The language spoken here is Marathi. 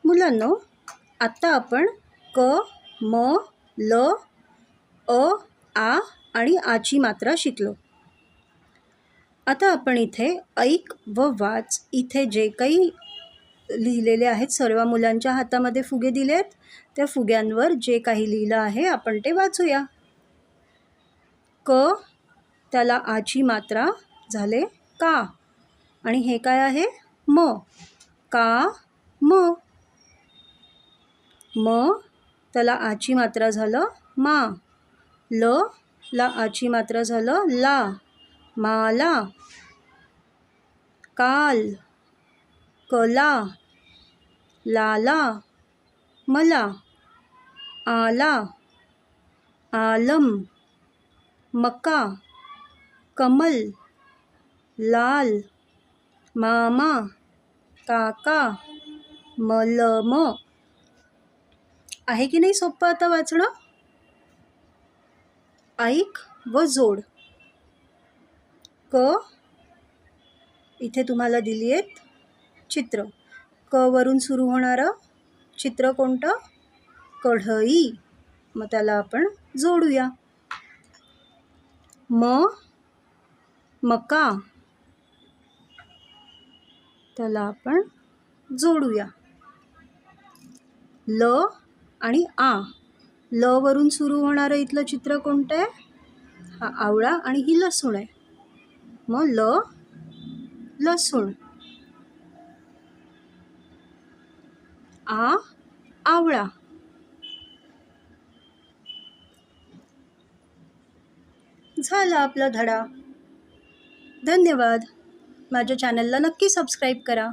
मुलांनो, आत्ता आपण क, म, ल, अ, आ आणि आची मात्रा शिकलो. आता आपण इथे ऐक व वाच इथे जे काही लिहिलेले आहेत, सर्व मुलांच्या हातामध्ये फुगे दिलेत. त्या फुग्यांवर जे काही लिहिलं आहे आपण ते वाचूया. क, त्याला आची मात्रा झाले का, आणि हे काय आहे म, का म. म, त्याला आची मात्रा झालं मा. ल, ला आची मात्रा झालं ला, माला. काल, कला, लाला, मला. आला, आलम, मका, कमल, लाल, मामा, काका, मलम. आहे की नाही सोपं आता वाचणं? ऐक व जोड. क, इथे तुम्हाला दिली आहेत चित्र. क वरून सुरू होणारं चित्र कोणतं? कढई. मग त्याला आपण जोडूया. म, मका, त्याला आपण जोडूया. ल आणि आ. ल वरून सुरू होणारं इथलं चित्र कोणतं आहे? हा आवळा आणि ही लसूण आहे. मग ल, लसूण. आ, आवळा. झाला आपला धडा. धन्यवाद. माझ्या चॅनलला नक्की सबस्क्राईब करा.